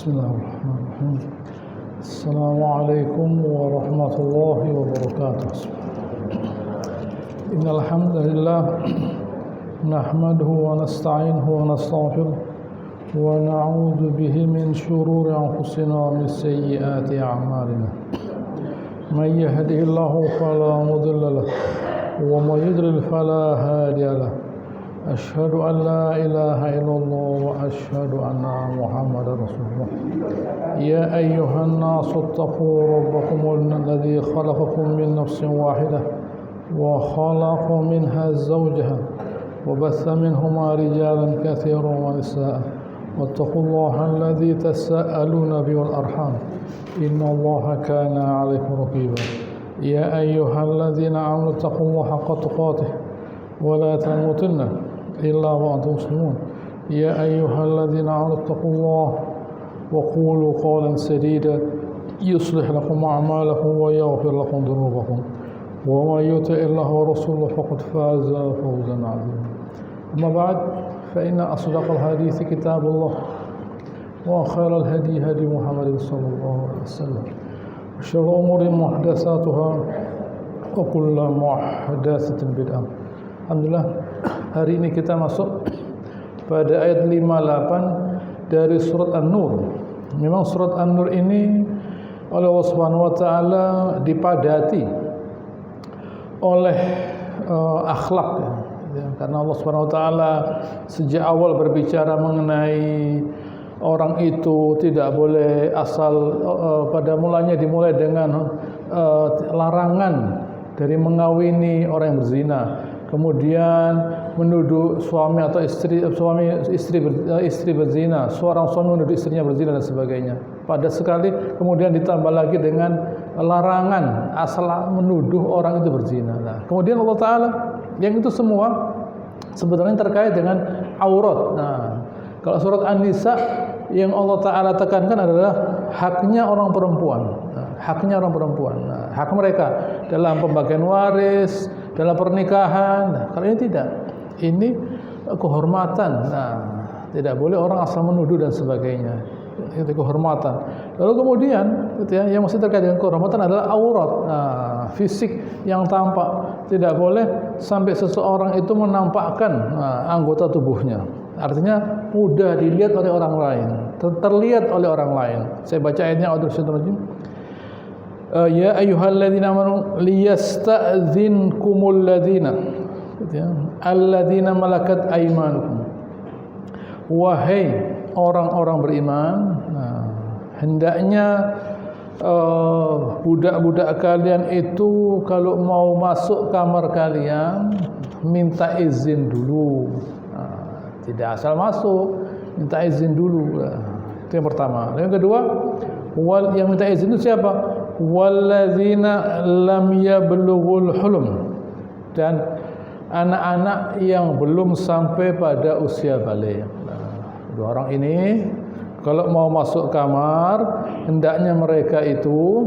Bismillahirrahmanirrahim. Assalamualaikum warahmatullahi wabarakatuh. Innal hamdalillah nahmaduhu wa nasta'inuhu wa nastaghfiruh wa na'udzu bihi min shururi anfusina wa min sayyiati a'malina. Man yahdihillahu fala mudilla lahu wa man yudlil fala hadiya lahu. أشهد أن لا إله إلا الله وأشهد أن محمدا رسول الله يا أيها الناس اتقوا ربكم الذي خلقكم من نفس واحدة وخلق منها زوجها وبث منهما رجالا كثيرا ونساء واتقوا الله الذي تساءلون به والأرحام إن الله كان عليكم رقيبا يا أيها الذين آمنوا اتقوا الله حق تقاته ولا تموتن إلا وأنتم مسلمون يا أيها الذين آمنوا اتقوا الله وقولوا قولا سديدا يصلح لكم أعمالكم ويغفر لكم ذنوبكم ومن يطع الله ورسوله فقد فاز فوزا عظيما أما بعد فإن أصدق الحديث كتاب الله وخير الهدي هدي محمد صلى الله عليه وسلم وشر الأمور محدثاتها وكل محدثة بدعة. Alhamdulillah, hari ini kita masuk pada ayat 58 dari surat An-Nur. Memang surat An-Nur ini oleh Allah Subhanahu wa taala dipadati oleh akhlak ya. Karena Allah Subhanahu wa taala sejak awal berbicara mengenai orang itu tidak boleh asal pada mulanya dimulai dengan larangan dari mengawini orang yang berzina. Kemudian menuduh suami atau istri berzina, seorang suami menuduh istrinya berzina dan sebagainya. Pada sekali kemudian ditambah lagi dengan larangan asal menuduh orang itu berzina. Nah, kemudian Allah Taala yang itu semua sebenarnya terkait dengan aurat. Nah, kalau surat An-Nisa yang Allah Taala tekankan adalah haknya orang perempuan. Nah, haknya orang perempuan. Nah, hak mereka dalam pembagian waris, dalam pernikahan. Nah, kalau ini tidak, ini kehormatan. Nah, tidak boleh orang asal menuduh dan sebagainya. Itu kehormatan. Lalu kemudian, gitu ya, yang masih terkait dengan kehormatan adalah aurat. Nah, fisik yang tampak. Tidak boleh sampai seseorang itu menampakkan anggota tubuhnya. Artinya mudah dilihat oleh orang lain, terlihat oleh orang lain. Saya baca ayatnya Ya ayyuhalladzina amanu liyasta'dzinkumul ladzina alladzina malakat aymanukum. Wahai orang-orang beriman, hendaknya budak-budak kalian itu kalau mau masuk kamar kalian minta izin dulu. Tidak asal masuk, minta izin dulu. Itu yang pertama. Yang kedua, yang minta izin itu siapa? Walladzina lam yablughul hulum, dan anak-anak yang belum sampai pada usia balik. Dua orang ini kalau mau masuk kamar hendaknya mereka itu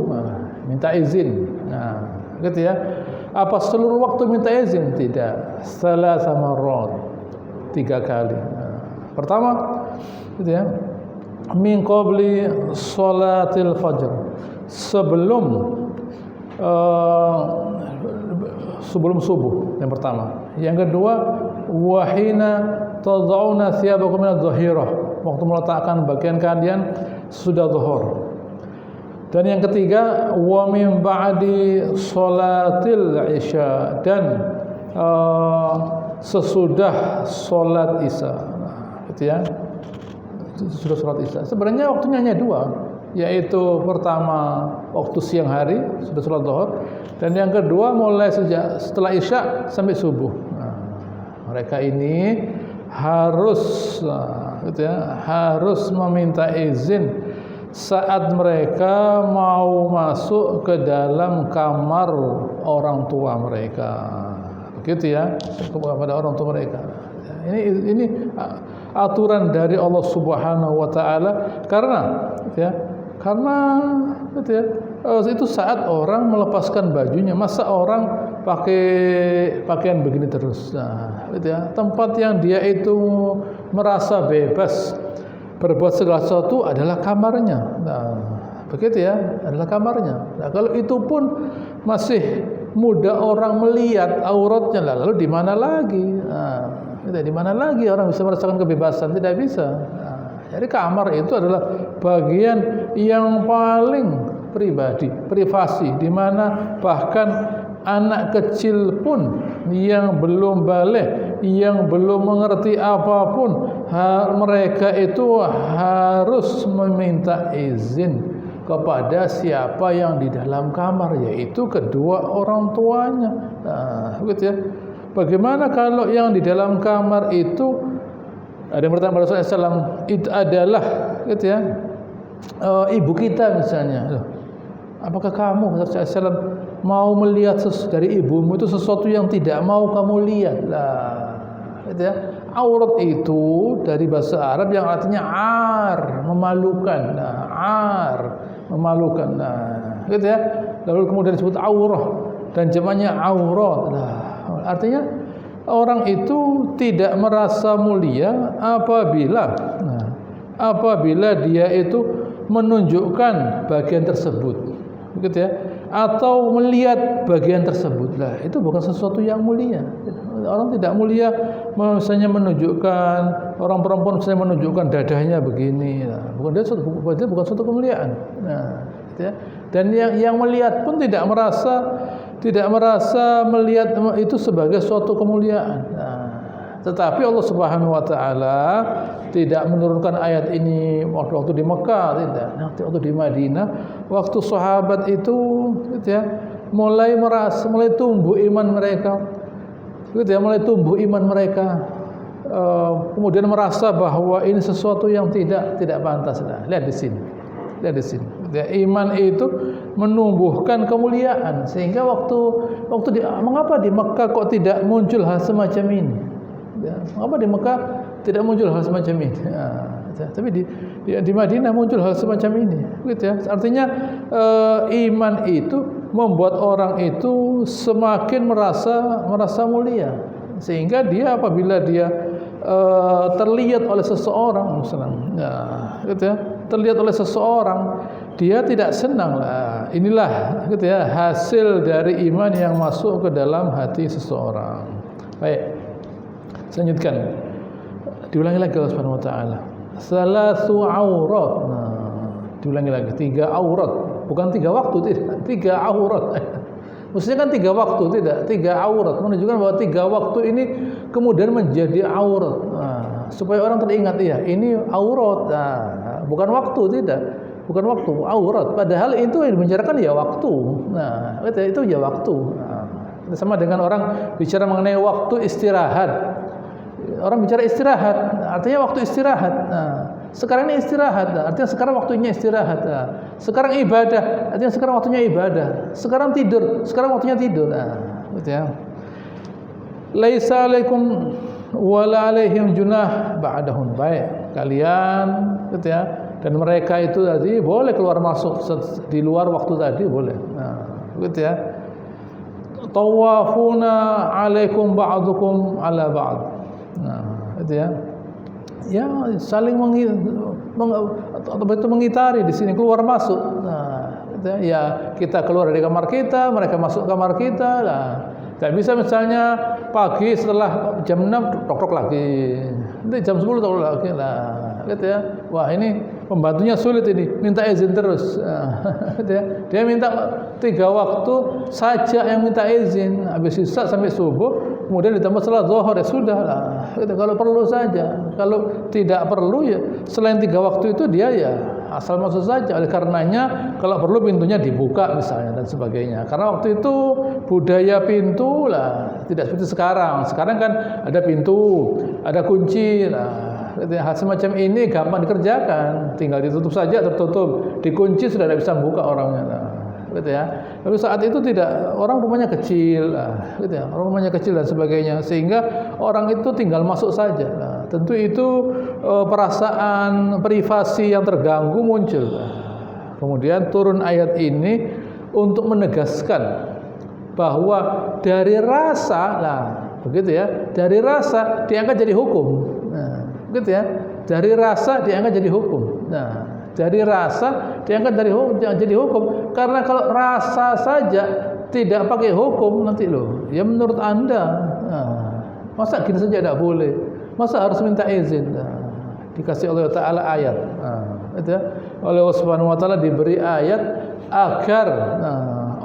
minta izin. Nah, gitu ya. Apa seluruh waktu minta izin? Tidak. Salasa marrat, 3 kali. Pertama, gitu ya. Min qabli sholatil fajr, sebelum subuh, yang pertama. Yang kedua, wahina tad'una thiyabakum min adh-dhahirah, waktu meletakkan bagian kalian sudah zuhur. Dan yang ketiga, wa min ba'di sholatil isya, dan sesudah sholat isya. Gitu ya. Sudah sholat isya. Sebenarnya waktunya hanya 2, yaitu pertama waktu siang hari sudah sholat zuhur, dan yang kedua mulai setelah isya sampai subuh. Nah, mereka ini harus gitu ya, harus meminta izin saat mereka mau masuk ke dalam kamar orang tua mereka. Begitu ya, kepada orang tua mereka. Ini aturan dari Allah Subhanahu wa taala karena itu saat orang melepaskan bajunya. Masa orang pakai pakaian begini terus? Nah, gitu ya. Tempat yang dia itu merasa bebas berbuat segala sesuatu adalah kamarnya. Nah, begitu ya, adalah kamarnya. Nah, kalau itu pun masih mudah orang melihat auratnya, lalu di mana lagi? Nah, di mana lagi orang bisa merasakan kebebasan? Tidak bisa. Nah, jadi kamar itu adalah bagian yang paling pribadi, privasi, di mana bahkan anak kecil pun yang belum balik, yang belum mengerti apapun, mereka itu harus meminta izin kepada siapa yang di dalam kamar, yaitu kedua orang tuanya. Nah, gitu ya. Bagaimana kalau yang di dalam kamar itu, ada yang bertanya pada Rasulullah SAW, itu adalah gitu ya, ibu kita misalnya. Apakah kamu Rasulullah SAW mau melihat dari ibumu itu sesuatu yang tidak mau kamu lihat? Lah, gitu ya. Aurat itu dari bahasa Arab yang artinya ar, memalukan. Nah, ar, memalukan. Nah, gitu ya. Lalu kemudian disebut aurah dan jamaknya aurat. Nah, artinya orang itu tidak merasa mulia apabila dia itu menunjukkan bagian tersebut, begitu ya, atau melihat bagian tersebut. Lah, itu bukan sesuatu yang mulia. Orang tidak mulia misalnya menunjukkan, orang perempuan misalnya menunjukkan dadanya begini. Nah, bukan suatu kemuliaan. Nah, gitu ya. Dan yang melihat pun tidak merasa melihat itu sebagai suatu kemuliaan. Nah, tetapi Allah Subhanahu wa taala tidak menurunkan ayat ini waktu di Mekah, tidak. Waktu di Madinah, waktu sahabat itu gitu ya, mulai tumbuh iman mereka. Gitu ya, mulai tumbuh iman mereka. Kemudian merasa bahwa ini sesuatu yang tidak pantas. Nah, lihat di sini. Ya, iman itu menumbuhkan kemuliaan, sehingga mengapa di Mekah kok tidak muncul hal semacam ini? Ya, mengapa di Mekah tidak muncul hal semacam ini? Tapi di Madinah muncul hal semacam ini, gitu ya. Artinya iman itu membuat orang itu semakin merasa mulia, sehingga dia apabila dia terlihat oleh seseorang, misalnya, gitu ya, terlihat oleh seseorang, dia tidak senang. Lah, inilah gitu ya, hasil dari iman yang masuk ke dalam hati seseorang. Baik, saya lanjutkan. Diulangi lagi Allah Subhanahu wa taala. Salasu aurat. Nah, diulangi lagi, 3 aurat, bukan 3 waktu, tidak. 3 aurat. Maksudnya kan 3 waktu, tidak. 3 aurat menunjukkan bahwa 3 waktu ini kemudian menjadi aurat. Nah, supaya orang teringat, ya, ini aurat. Nah, bukan waktu, tidak. Bukan waktu, aurat. Padahal itu yang dibicarakan ya waktu. Nah, itu ya waktu. Nah, sama dengan orang bicara mengenai waktu istirahat. Orang bicara istirahat, artinya waktu istirahat. Nah, sekarang ini istirahat, artinya sekarang waktunya istirahat. Nah, sekarang ibadah, artinya sekarang waktunya ibadah. Sekarang tidur, sekarang waktunya tidur. Nah, gitu ya. Laisa alaikum wala alaihim junah ba'dahum. Baik, kalian gitu ya. Dan mereka itu tadi boleh keluar masuk di luar waktu tadi, boleh. Nah, gitu ya. Tawafuna alaikum ba'dukum ala ba'd. Nah, itu ya. Ya, saling mengitari di sini, keluar masuk. Nah, itu ya, kita keluar dari kamar kita, mereka masuk kamar kita. Nah, tidak bisa misalnya pagi setelah jam 6 tok-tok lagi. Nanti jam 10 tok lagi. Nah, gitu ya. Wah, ini pembantunya sulit ini, minta izin terus. Gitu ya. Dia minta 3 waktu saja yang minta izin, habis isya sampai subuh. Kemudian ditambah setelah zuhur, ya sudah lah. Gitu, kalau perlu saja. Kalau tidak perlu, ya selain 3 waktu itu dia ya asal masuk saja. Oleh karenanya kalau perlu pintunya dibuka misalnya dan sebagainya. Karena waktu itu budaya pintu lah tidak seperti sekarang. Sekarang kan ada pintu, ada kunci. Nah, hal semacam ini gampang dikerjakan. Tinggal ditutup saja, tertutup. Dikunci sudah tidak bisa buka orangnya. Nah, gitu ya. Tapi saat itu tidak, orang rumahnya kecil, gitu ya. Orang rumahnya kecil dan sebagainya, sehingga orang itu tinggal masuk saja. Nah, tentu itu perasaan privasi yang terganggu muncul. Kemudian turun ayat ini untuk menegaskan bahwa dari rasa, begitu ya, dari rasa diangkat jadi hukum. Nah, gitu ya. Dari rasa diangkat jadi hukum. Nah, dari rasa diangkat jadi hukum. Karena kalau rasa saja tidak pakai hukum nanti loh. Ya menurut Anda, masa gini saja tidak boleh? Masa harus minta izin? Dikasih oleh Ta'ala ayat. Itu ya. Oleh Allah Subhanahu wa taala diberi ayat agar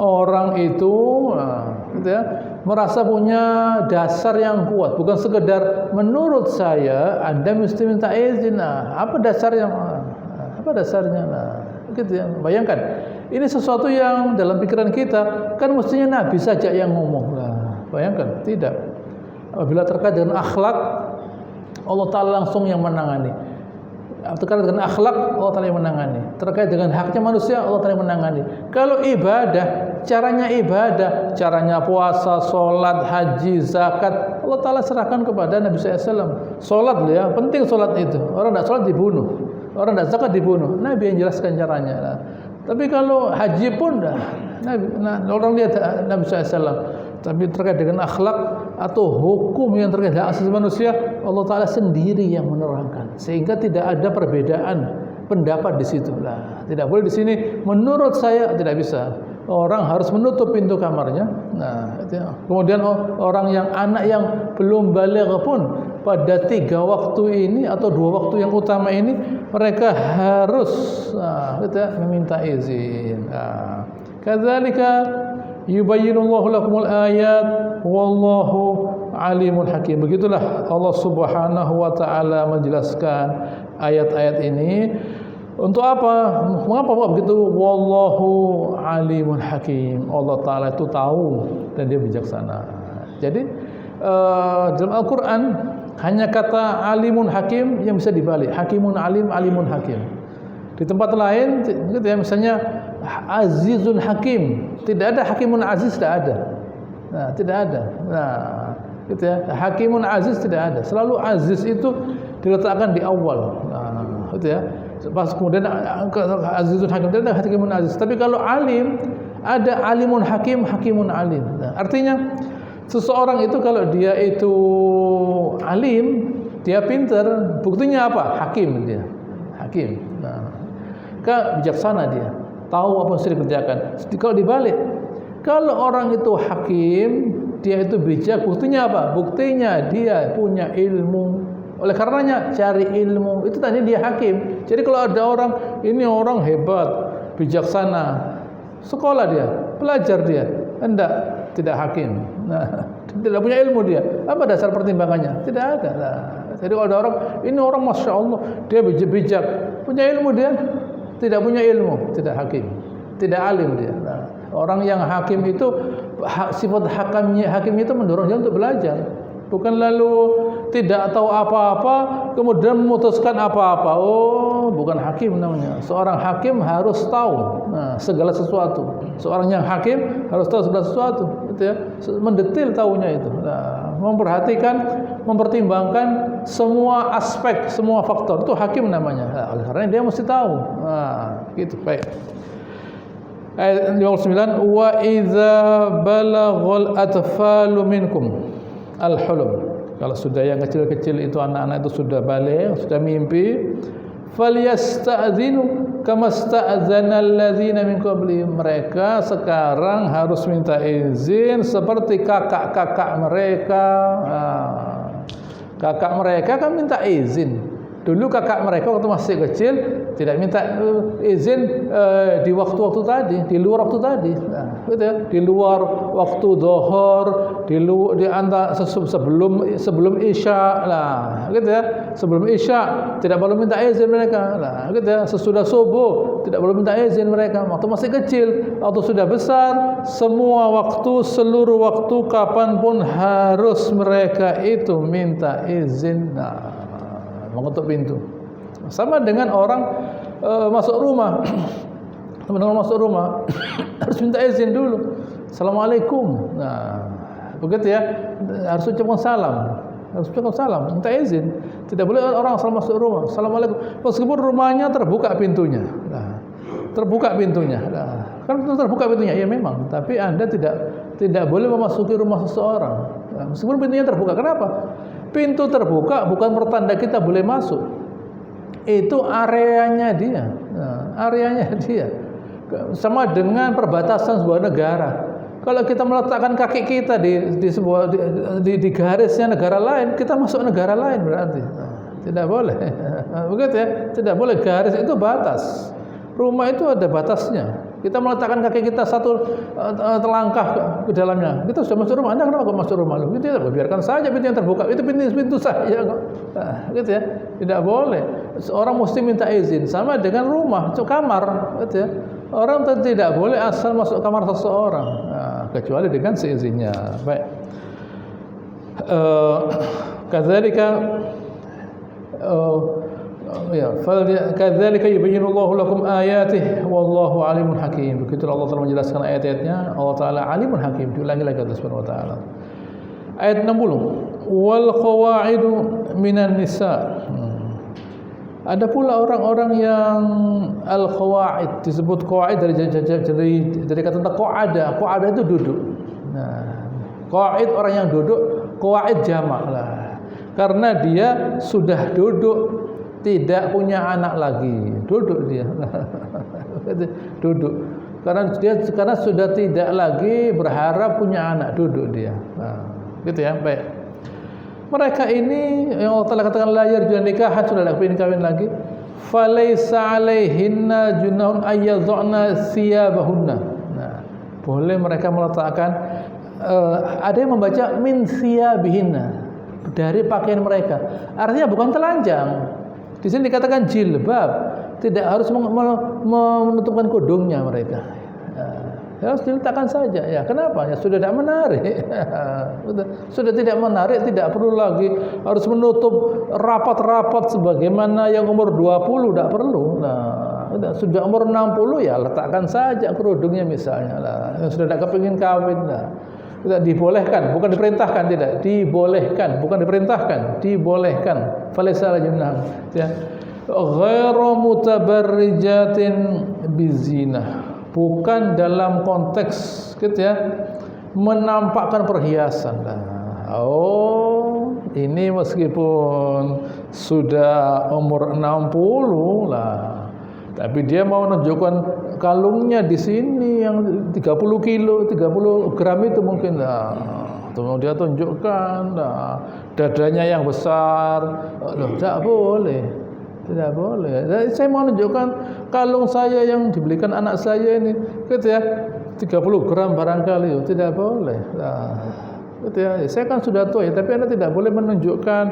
orang itu gitu ya, merasa punya dasar yang kuat, bukan sekedar menurut saya Anda mesti minta izin. Apa dasarnya? Apa dasarnya? Gitu ya. Bayangkan, ini sesuatu yang dalam pikiran kita kan mestinya Nabi saja yang ngomong. Bayangkan, tidak. Apabila terkait dengan akhlak, Allah Ta'ala langsung yang menangani. Terkait dengan akhlak, Allah Ta'ala yang menangani. Terkait dengan haknya manusia, Allah Ta'ala yang menangani. Kalau ibadah, caranya puasa, sholat, haji, zakat, Allah Ta'ala serahkan kepada Nabi SAW. Sholat ya, penting sholat itu. Orang tidak sholat dibunuh, orang tidak zakat dibunuh. Nabi yang jelaskan caranya. Tapi kalau haji pun orang lihat Nabi SAW. Tapi terkait dengan akhlak atau hukum yang terkait dengan asasi manusia, Allah Ta'ala sendiri yang menerangkan, sehingga tidak ada perbedaan pendapat di situ. Tidak boleh di sini menurut saya, tidak bisa. Orang harus menutup pintu kamarnya. Kemudian orang yang anak yang belum baligh pun pada 3 waktu ini atau 2 waktu yang utama ini mereka harus meminta izin. Kadzalika yubayyinullahu lakumul ayat wallahu alimul hakim. Begitulah Allah Subhanahu wa taala menjelaskan ayat-ayat ini. Untuk apa? Mengapa begitu? Wallahu alimul hakim. Allah Ta'ala itu tahu dan dia bijaksana. Jadi dalam Al-Quran hanya kata alimun hakim yang bisa dibalik. Hakimun alim, alimun hakim. Di tempat lain gitu ya, misalnya azizun hakim. Tidak ada hakimun aziz, tidak ada. Tidak ada. Gitu ya. Hakimun aziz tidak ada. Selalu aziz itu diletakkan di awal. Gitu ya. Pas kemudian azizun hakim, tidak ada hakimun aziz. Tapi kalau alim, ada alimun hakim, hakimun alim. Artinya seseorang itu kalau dia itu alim, dia pintar, buktinya apa? Hakim dia. Hakim. Bijaksana dia. Tahu apa yang harus dikerjakan. Kalau dibalik, kalau orang itu hakim, dia itu bijak, buktinya apa? Buktinya dia punya ilmu. Oleh karenanya cari ilmu. Itu tadi dia hakim. Jadi kalau ada orang, ini orang hebat, bijaksana, sekolah dia, belajar dia, tidak hakim. Tidak punya ilmu dia. Apa dasar pertimbangannya? Tidak ada. Jadi kalau ada orang, ini orang masya Allah, dia bijak, punya ilmu dia, tidak punya ilmu, tidak hakim, tidak alim dia. Orang yang hakim itu sifat hakim itu mendorong dia untuk belajar, bukan lalu tidak tahu apa-apa kemudian memutuskan apa-apa. Bukan hakim namanya. Seorang hakim harus tahu segala sesuatu. Seorang yang hakim harus tahu segala sesuatu, gitu ya. Mendetil tahunya itu. Memperhatikan, mempertimbangkan semua aspek, semua faktor. Itu hakim namanya. Oleh karena dia mesti tahu. Gitu. Baik. Ayat 59, wa idza balaghal atfalu minkum al-hulum. Kalau sudah yang kecil-kecil itu, anak-anak itu sudah balik, sudah mimpi, falyasta'dzinu kama sta'dzana alladzina min qablihim. Mereka sekarang harus minta izin seperti kakak-kakak mereka. Kakak mereka kan minta izin. Dulu kakak mereka waktu masih kecil tidak minta izin di waktu-waktu tadi, di luar waktu tadi, gitu ya, di luar waktu zuhur, di antara sebelum isya, gitu ya, sebelum isya tidak perlu minta izin mereka, gitu ya, sesudah subuh tidak perlu minta izin mereka, waktu masih kecil, waktu sudah besar, semua waktu, seluruh waktu, kapanpun harus mereka itu minta izin. Mengetuk pintu. Sama dengan orang masuk rumah. Teman-teman masuk rumah harus minta izin dulu. Assalamualaikum. Begitu ya. Harus ucapkan salam. Harus ucapkan salam, minta izin. Tidak boleh orang asal masuk rumah. Assalamualaikum. Meskipun rumahnya terbuka pintunya. Terbuka pintunya. Kan terbuka pintunya, ya memang. Tapi Anda tidak boleh memasuki rumah seseorang. Meskipun pintunya terbuka. Kenapa? Pintu terbuka bukan pertanda kita boleh masuk. itu areanya dia. Nah, areanya dia. Sama dengan perbatasan sebuah negara. Kalau kita meletakkan kaki kita di sebuah di garisnya negara lain, kita masuk negara lain berarti. Nah, tidak boleh. Begitu ya? Tidak boleh, garis itu batas. Rumah itu ada batasnya. Kita meletakkan kaki kita satu langkah ke dalamnya, kita sudah masuk rumah. Anda kenapa kok masuk rumah? Gitu ya, biarkan saja pintu yang terbuka. Itu pintu saya kok. Nah, gitu ya. Tidak boleh. Seorang mesti minta izin. Sama dengan rumah, kamar, gitu ya. Orang tidak boleh asal masuk kamar seseorang, nah, kecuali dengan seizinnya. Baik. Kadzalika ya, kadzalika yubayyinullahu lakum ayatihi wallahu alimun hakim. Begitu Allah telah menjelaskan ayat-ayatnya, Allah taala alimun hakim. Diulangi lagi Allah Subhanahu wa taala. Ayat 60. Wal qawaidu minan nisa. Ada pula orang-orang yang al-qawaid, disebut qawaid dari kata qa'ada. Qa'ada itu duduk. Nah, qawaid orang yang duduk, qawaid jamak lah. Karena dia sudah duduk, tidak punya anak lagi, duduk dia. Duduk. Karena sudah tidak lagi berharap punya anak, duduk dia. Nah, gitu ya, baik. Mereka ini yang Allah Taala katakan la yarjuna nikahan, sudah tidak ingin kawin lagi. Falaisa alaihinna junahun ayyadhna thiyabahunna. Nah, boleh mereka meletakkan ada yang membaca min thiyabihinna, dari pakaian mereka. Artinya bukan telanjang. Di sini dikatakan jilbab, tidak harus menutupkan kudungnya mereka. Harus diletakkan saja. Ya, kenapa? Ya sudah tidak menarik. Sudah tidak menarik, tidak perlu lagi harus menutup rapat-rapat sebagaimana yang umur 20, tidak perlu. Nah, sudah umur 60 ya letakkan saja kerudungnya misalnya. Nah, yang sudah tidak kepingin kawin, nah, tidak dibolehkan, bukan diperintahkan, tidak dibolehkan, bukan diperintahkan, dibolehkan. Falaisa junah. Ya. Ghairu mutabarrijatin bizinah. Bukan dalam konteks gitu ya, menampakkan perhiasan. Nah, ini meskipun sudah umur 60 lah, tapi dia mau menunjukkan kalungnya di sini yang 30 kilo, 30 gram itu mungkin. Nah, dia tunjukkan, nah, dadanya yang besar. Tidak boleh. Tidak boleh. Saya mau menunjukkan kalung saya yang dibelikan anak saya ini, gitu ya, 30 gram barangkali, tidak boleh. Nah, gitu ya. Saya kan sudah tua ya, tapi Anda tidak boleh menunjukkan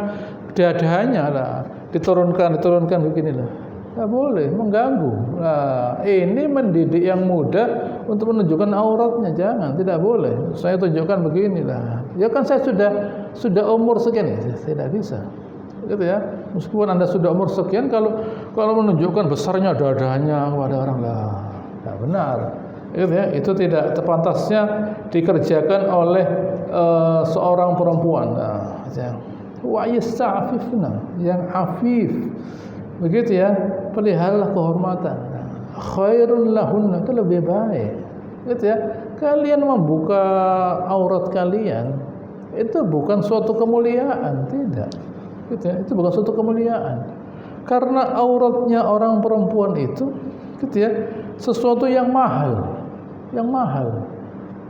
dadanya lah, diturunkan beginilah. Tidak boleh, mengganggu. Nah, ini mendidik yang muda untuk menunjukkan auratnya, jangan, tidak boleh. Saya tunjukkan beginilah. Ya kan saya sudah umur sekian ya, tidak bisa. Gitu ya. Meskipun Anda sudah umur sekian, kalau menunjukkan besarnya dadanya kepada orang lah, tidak benar. Gitu ya. Itu tidak terpantasnya dikerjakan oleh seorang perempuan. Nah, wa yasta'fifna, yang afif. Begitu ya, peliharalah kehormatan. Khairun lahunna, itu lebih baik. Gitu ya. Kalian membuka aurat kalian itu bukan suatu kemuliaan, tidak. Gitu ya, itu bukan suatu kemuliaan. Karena auratnya orang perempuan itu, gitu ya, sesuatu yang mahal,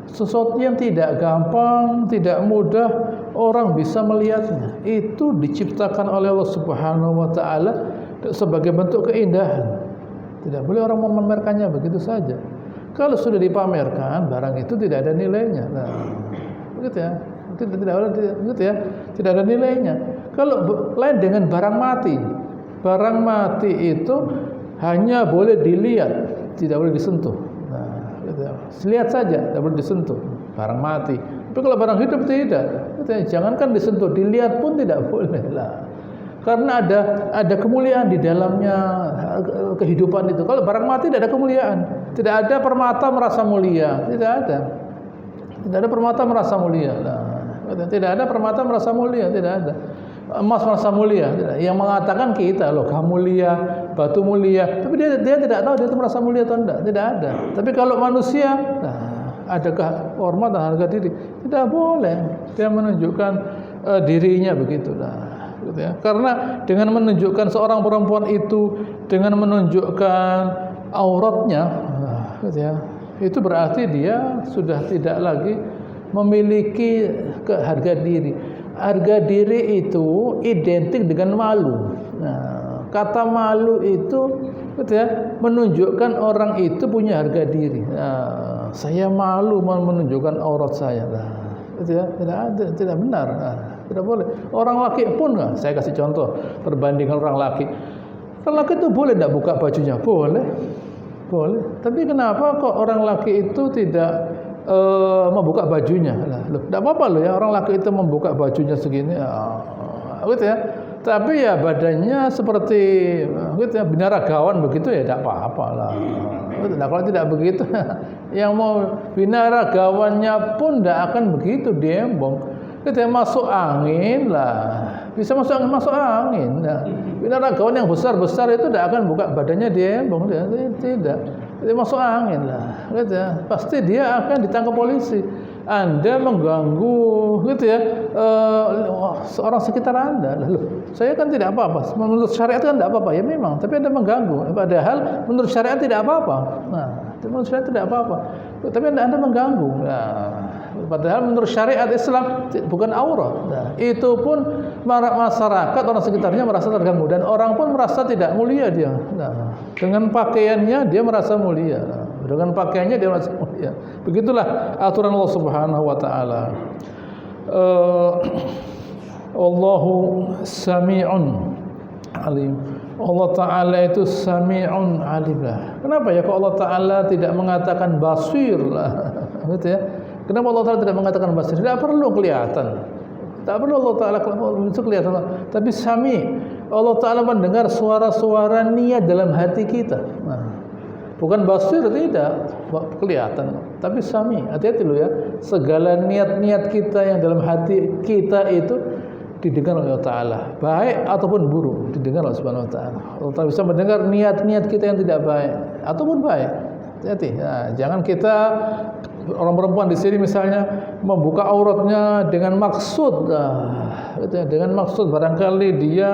sesuatu yang tidak gampang, tidak mudah orang bisa melihatnya. Itu diciptakan oleh Allah Subhanahu wa taala sebagai bentuk keindahan. Tidak boleh orang memamerkannya begitu saja. Kalau sudah dipamerkan, barang itu tidak ada nilainya. Nah, begitu ya. Tidak ada nilainya. Kalau lain dengan barang mati itu hanya boleh dilihat, tidak boleh disentuh. Nah, gitu ya. Lihat saja, tidak boleh disentuh. Barang mati. Tapi kalau barang hidup tidak. Gitu ya. Jangankan disentuh, dilihat pun tidak boleh lah. Karena ada kemuliaan di dalamnya kehidupan itu. Kalau barang mati tidak ada kemuliaan. Tidak ada permata merasa mulia, tidak ada. Tidak ada permata merasa mulia. Nah, tidak ada permata merasa mulia, tidak ada. Emas merasa mulia, tidak. Yang mengatakan kita loh, kamu mulia, batu mulia, tapi dia tidak tahu dia itu merasa mulia atau tidak ada. Tapi kalau manusia, nah, adakah kehormatan harga diri? Tidak boleh. Dia menunjukkan dirinya begitu. Nah, gitu ya. Karena dengan menunjukkan seorang perempuan itu dengan menunjukkan auratnya, gitu ya, itu berarti dia sudah tidak lagi memiliki harga diri. Harga diri itu identik dengan malu. Nah, kata malu itu, gitu ya, menunjukkan orang itu punya harga diri. Nah, saya malu menunjukkan aurat saya. Nah, gitu ya, tidak benar. Nah, tidak boleh. Orang laki pun, saya kasih contoh perbandingan orang laki. Orang laki itu boleh tidak buka bajunya? Boleh. Boleh. Tapi kenapa kok orang laki itu tidak membuka bajunya? Loh, tidak apa-apa loh ya orang laki itu membuka bajunya segini, gitu ya. Tapi ya badannya seperti gitu ya, binaragawan begitu ya tidak apa-apa lah. Nah, kalau tidak begitu, yang mau binaragawannya pun tidak akan begitu diembong. Gitu ya, masuk angin lah, bisa masuk angin. Nah, binaragawan yang besar itu tidak akan buka badannya diembong, tidak. Dia masuk angin lah, gitu ya. Pasti dia akan ditangkap polisi. Anda mengganggu, gitu ya, seorang sekitar Anda. Loh, saya kan tidak apa-apa. Menurut syariat kan tidak apa-apa. Ya memang, tapi Anda mengganggu. Padahal menurut syariat tidak apa-apa. Nah, menurut syariat tidak apa-apa. Tapi Anda mengganggu. Nah, padahal menurut syariat Islam bukan aurat. Nah, itu pun masyarakat orang sekitarnya merasa terganggu dan orang pun merasa tidak mulia dia. Nah, dengan pakaiannya dia merasa mulia. Nah, dengan pakaiannya dia merasa mulia. Begitulah aturan Allah Subhanahu wa taala. Allahu sami'un alim. Allah Ta'ala itu sami'un alim lah. Kenapa ya kok Allah Ta'ala tidak mengatakan basir lah? Gitu ya. Kenapa Allah Ta'ala tidak mengatakan basir? Tidak perlu kelihatan. Tak perlu Allah Ta'ala itu kelihatan. Tapi sami. Allah Ta'ala mendengar suara-suara niat dalam hati kita. Nah, bukan basir tidak kelihatan. Tapi sami. Hati-hati loh ya. Segala niat-niat kita yang dalam hati kita itu didengar oleh Allah Ta'ala, baik ataupun buruk, didengar oleh Subhanahu wa Ta'ala. Allah Ta'ala bisa mendengar niat-niat kita yang tidak baik ataupun baik. Hati-hati. Nah, jangan kita orang perempuan di sini misalnya membuka auratnya dengan maksud, dengan maksud barangkali dia,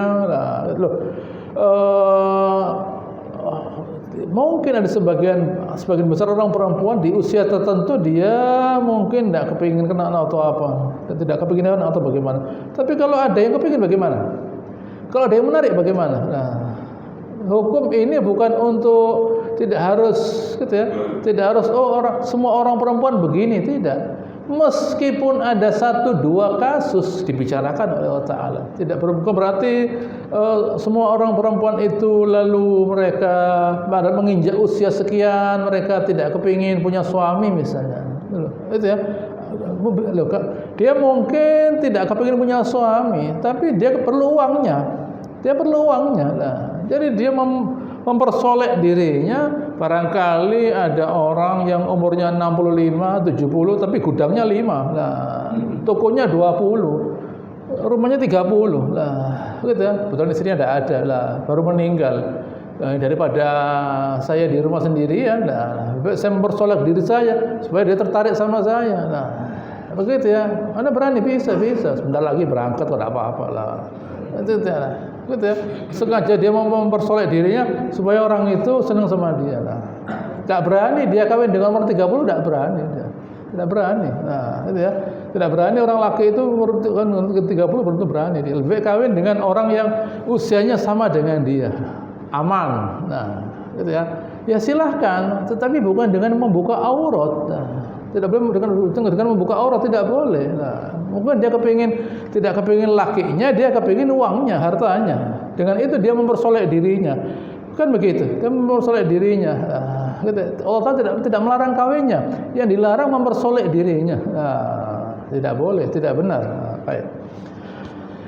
mungkin ada sebagian besar orang perempuan di usia tertentu dia mungkin tidak kepingin kena atau apa, tidak kepingin atau bagaimana. Tapi kalau ada yang kepingin bagaimana? Kalau ada yang menarik bagaimana? Nah, hukum ini bukan untuk tidak harus, gitu ya, tidak harus semua orang perempuan begini, tidak. Meskipun ada 1-2 kasus dibicarakan oleh Allah Ta'ala, tidak berarti semua orang perempuan itu lalu mereka pada menginjak usia sekian mereka tidak kepingin punya suami misalnya, itu ya. Dia mungkin tidak kepingin punya suami, tapi dia perlu uangnya, Nah, jadi dia mempersolek dirinya. Barangkali ada orang yang umurnya 65, 70 tapi gudangnya 5. Nah, tokonya 20, rumahnya 30. Lah, gitu ya. Betul istrinya tidak ada lah, baru meninggal. Daripada saya di rumah sendirian, nah, saya mempersolek diri saya supaya dia tertarik sama saya. Nah, begitu ya. Anda berani bisa. Sebentar lagi berangkat tidak apa-apa lah. Itu ya. Gitu ya. Sengaja dia mau mempersolek dirinya supaya orang itu senang sama dia. Nah, tidak berani dia kawin dengan umur 30, tidak berani dia. Tidak berani. Nah, gitu ya. Tidak berani orang laki itu umur 30 belum berani dia. Lebih kawin dengan orang yang usianya sama dengan dia. Aman. Nah, gitu ya. Ya silahkan, tetapi bukan dengan membuka aurat. Nah, tidak boleh dengan membuka aurat, tidak boleh. Nah, mungkin dia tidak kepingin lakinya, dia kepingin uangnya, hartanya. Dengan itu dia mempersolek dirinya, kan begitu? Dia mempersolek dirinya. Nah, gitu. Allah Ta'ala tidak melarang kawinnya, yang dilarang mempersolek dirinya. Nah, tidak boleh, tidak benar. Nah, baik.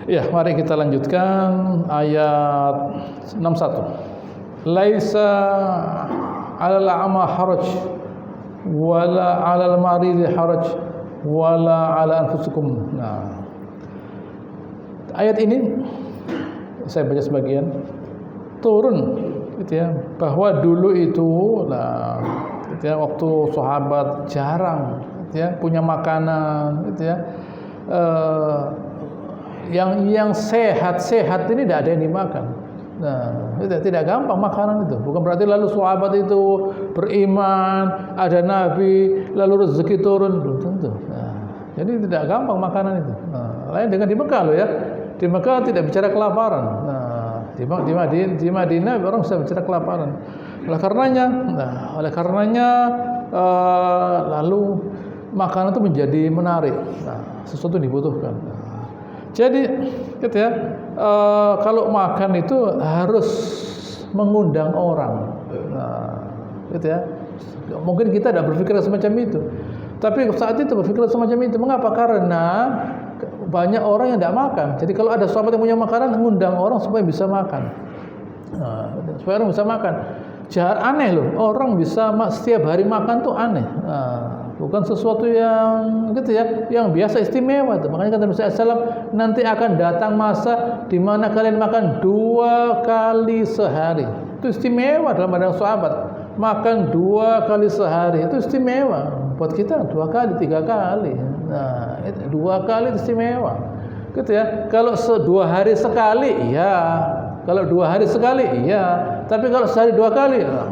Ya, mari kita lanjutkan ayat 61. Laisa 'alal a'ma haraj wala 'alal marid haraj wala 'ala anfusikum. Nah, ayat ini saya baca sebagian turun, gitu ya, bahwa dulu itu, nah, gitu ya, waktu sahabat jarang, gitu ya, punya makanan, gitu ya, yang sehat-sehat ini tidak ada yang dimakan. Nah, itu tidak gampang makanan itu. Bukan berarti lalu sahabat itu beriman, ada nabi, lalu rezeki turun, belum tentu. Nah, jadi tidak gampang makanan itu. Nah, lain dengan di Mekah loh ya. Di Mekah tidak bicara kelaparan. Nah, di Madinah orang bisa bicara kelaparan. Oleh karenanya lalu makanan itu menjadi menarik. Nah, sesuatu yang dibutuhkan. Jadi gitu ya, kalau makan itu harus mengundang orang. Nah, gitu ya. Mungkin kita tidak berpikir semacam itu. Tapi saat itu berpikir semacam itu. Mengapa? Karena banyak orang yang tidak makan. Jadi kalau ada sahabat yang punya makanan, mengundang orang supaya bisa makan. Nah, supaya orang bisa makan. Jangan aneh loh, orang bisa setiap hari makan tuh aneh. Nah, bukan sesuatu yang gitu ya, yang biasa istimewa tuh. Makanya kata Nabi SAW, nanti akan datang masa di mana kalian makan 2 kali sehari. Itu istimewa dalam pandangan sahabat. Makan 2 kali sehari itu istimewa. Buat kita 2 kali, 3 kali. Nah, 2 kali itu istimewa. Gitu ya. Kalau 2 hari sekali, iya. Kalau 2 hari sekali, iya. Tapi kalau sehari 2 kali, nah,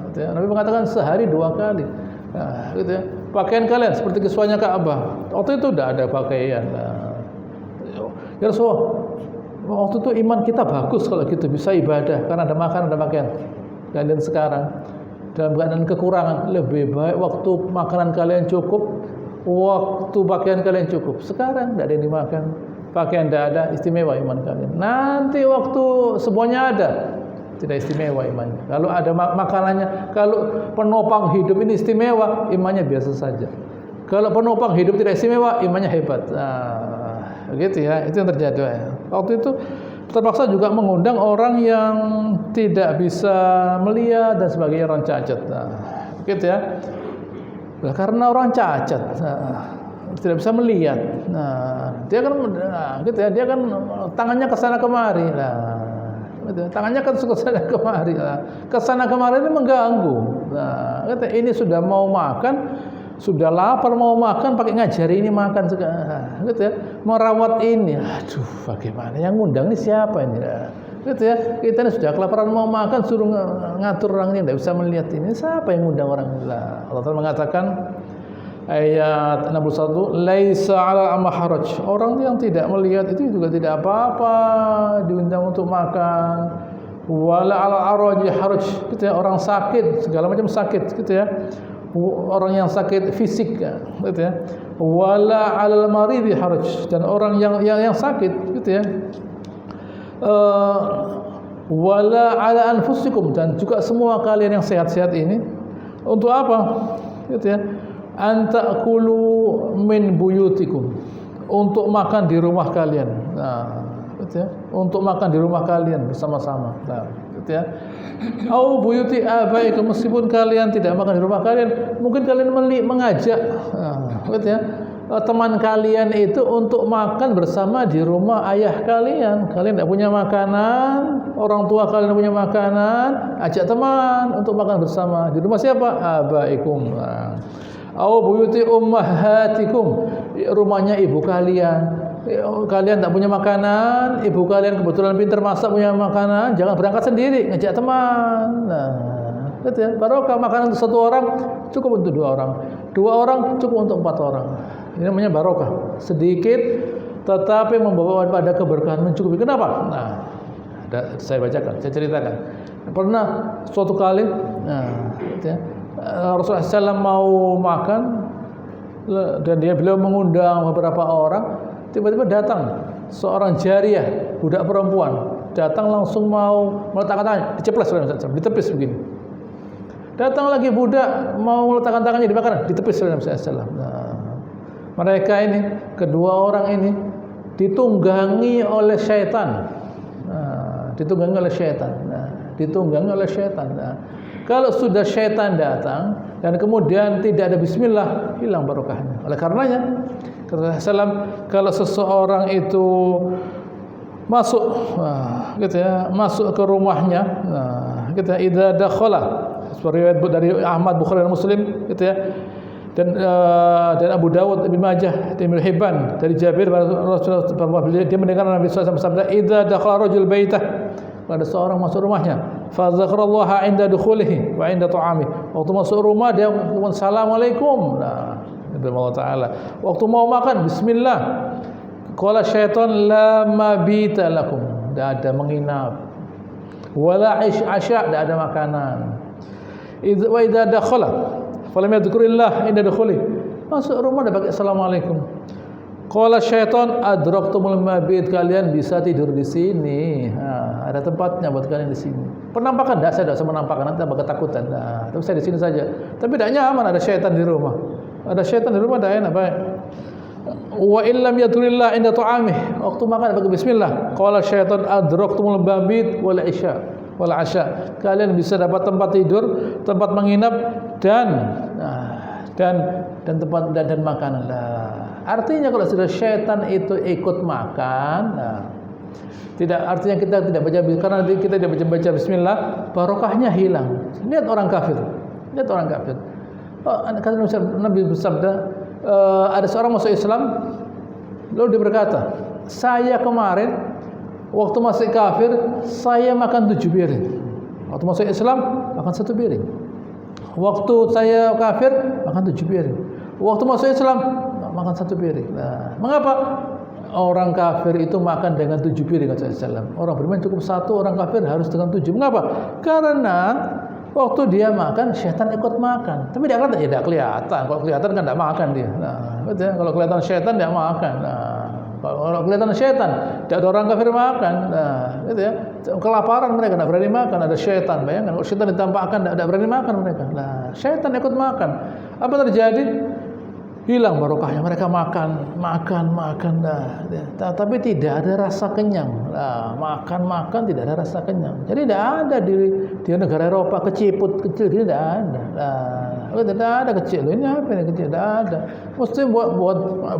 gitu ya. Nabi mengatakan sehari 2 kali. Nah, gitu ya. Pakaian kalian seperti kiswahnya Ka'bah. Waktu itu tidak ada pakaian. Nah, ya Rasulullah, waktu itu iman kita bagus kalau gitu bisa ibadah karena ada makan, ada pakaian. Dan sekarang dalam keadaan kekurangan, lebih baik waktu makanan kalian cukup, waktu pakaian kalian cukup. Sekarang tidak ada yang dimakan, pakaian tidak ada, istimewa iman kalian. Nanti waktu semuanya ada, tidak istimewa imannya. Kalau ada makanannya, kalau penopang hidup ini istimewa, imannya biasa saja. Kalau penopang hidup tidak istimewa, imannya hebat. Nah, gitu ya, itu yang terjadi. Waktu itu terpaksa juga mengundang orang yang tidak bisa melihat dan sebagainya, orang cacat. Nah, gitu ya. Nah, karena orang cacat tidak bisa melihat. Nah, dia kan gitu ya, dia kan tangannya ke sana kemari. Nah, gitu, tangannya kan ke sana kemari. Nah, ke sana kemari ini mengganggu. Nah, gitu, ini sudah mau makan, sudah lapar mau makan, pakai ngajari ini makan sekarang, gitu ya, merawat ini, aduh, bagaimana yang ngundang ini siapa ini, gitu ya, kita ini sudah kelaparan mau makan, suruh ngatur orang ini, tidak bisa melihat ini, siapa yang ngundang orang ini? Allah Ta'ala mengatakan ayat 61, laisa 'ala amma haraj, orang yang tidak melihat itu juga tidak apa-apa diundang untuk makan, wala 'ala araji haraj, gitu ya, orang sakit segala macam sakit, gitu ya, orang yang sakit fisik, gitu ya, wala 'alal maridi haraj, dan orang yang sakit, gitu ya, wala 'ala anfusikum, dan juga semua kalian yang sehat-sehat ini untuk apa, gitu ya, antakulu min buyutikum, untuk makan di rumah kalian. Nah, gitu ya, untuk makan di rumah kalian bersama-sama. Nah, gitu ya. Au buyuti abaikum, meskipun kalian tidak makan di rumah kalian, mungkin kalian mengajak, gitu ya, teman kalian itu untuk makan bersama di rumah ayah kalian. Kalian tidak punya makanan, orang tua kalian punya makanan, ajak teman untuk makan bersama di rumah siapa? Abaikum. Au buyuti ummahatikum, rumahnya ibu kalian. Kalian tak punya makanan, ibu kalian kebetulan pintar masak, punya makanan, jangan berangkat sendiri, ngajak teman. Nah, gitu ya, barokah, makanan untuk 1 orang cukup untuk 2 orang, 2 orang cukup untuk 4 orang. Ini namanya barokah, sedikit tetapi membawa pada keberkahan, mencukupi. Kenapa? Nah, saya bacakan, saya ceritakan. Pernah suatu kali, nah, gitu ya, Rasulullah SAW mau makan dan beliau mengundang beberapa orang. Tiba-tiba datang seorang jariyah, budak perempuan, datang langsung mau meletakkan tangannya, diceples, ditepis begini. Datang lagi budak mau meletakkan tangannya di makanan, ditepis oleh Nabi SAW. Nah, mereka ini, kedua orang ini ditunggangi oleh syaitan. Nah, ditunggangi oleh syaitan. Nah, ditunggangi oleh syaitan. Nah, kalau sudah syaitan datang dan kemudian tidak ada bismillah, hilang barokahnya. Oleh karenanya kata Rasulullah, kalau seseorang itu masuk, gitu ya, masuk ke rumahnya, gitu ya, idza dakhala, riwayat dari Ahmad, Bukhari dan Muslim, gitu ya, dan Abu Dawud, Ibnu Majah, Ibnu Hibban dari Jabir bahwa dia mendengar Nabi SAW bersabda, "Idza dakhala rajul baitah," ada seorang masuk rumahnya, fa dzakarallaha 'inda dukhulihi wa 'inda ta'amihi. Waktu masuk rumah dia ngomong assalamualaikum. Nah, itu Allah Taala. Waktu mau makan bismillah. Qala syaitan la mabita lakum. Tidak ada menginap. Wala isya, tidak ada makanan. Wa idza dakhala falam yadhkurillah inda dukhuli. Masuk rumah dah pakai assalamualaikum. Qala syaitan adraktumul mabit, kalian bisa tidur di sini. Ada tempatnya buat kalian di sini. Penampakan enggak, saya enggak usah menampakkan, nanti tambah ketakutan. Tapi saya di sini saja. Tapi tidak nyaman ada syaitan di rumah. Ada syaitan di rumah dah enak baik. Wa illam yadhkurillah inda ta'amih. Waktu makan pakai bismillah. Qala syaitan adraktumul mabit wal isya. Wal asya, kalian bisa dapat tempat tidur, tempat menginap dan tempat dan makanan. Artinya kalau sudah syaitan itu ikut makan, tidak artinya kita tidak baca, karena kita tidak baca bismillah, barokahnya hilang. Lihat orang kafir. Kata Nabi bersabda, ada seorang masuk Islam, lalu dia berkata, saya kemarin waktu masih kafir, saya makan 7 piring. Waktu masuk Islam, makan 1 piring. Waktu saya kafir, makan 7 piring. Waktu masuk Islam, makan 1 piring. Nah, mengapa? Orang kafir itu makan dengan 7 piring, kata Islam. Orang beriman cukup 1, orang kafir harus dengan 7. Mengapa? Karena waktu dia makan, syaitan ikut makan. Tapi dia kelihatan, ya tidak kelihatan. Kalau kelihatan kan tidak makan dia. Nah, betul, kalau kelihatan syaitan tidak makan. Nah, kalau kelihatan syaitan, tidak ada orang kafir makan. Nah, gitu ya. Kelaparan mereka tidak berani makan, ada syaitan. Bayangkan kalau syaitan ditampakkan tidak berani makan mereka. Nah, syaitan ikut makan. Apa terjadi? Hilang barokahnya, mereka makan. Nah, tapi tidak ada rasa kenyang. Nah, makan tidak ada rasa kenyang. Jadi tidak ada di negara Eropa keciput kecil gini tidak ada. Nah, tidak ada kecil. Ini apa ini kecil? Tidak ada. Mesti buat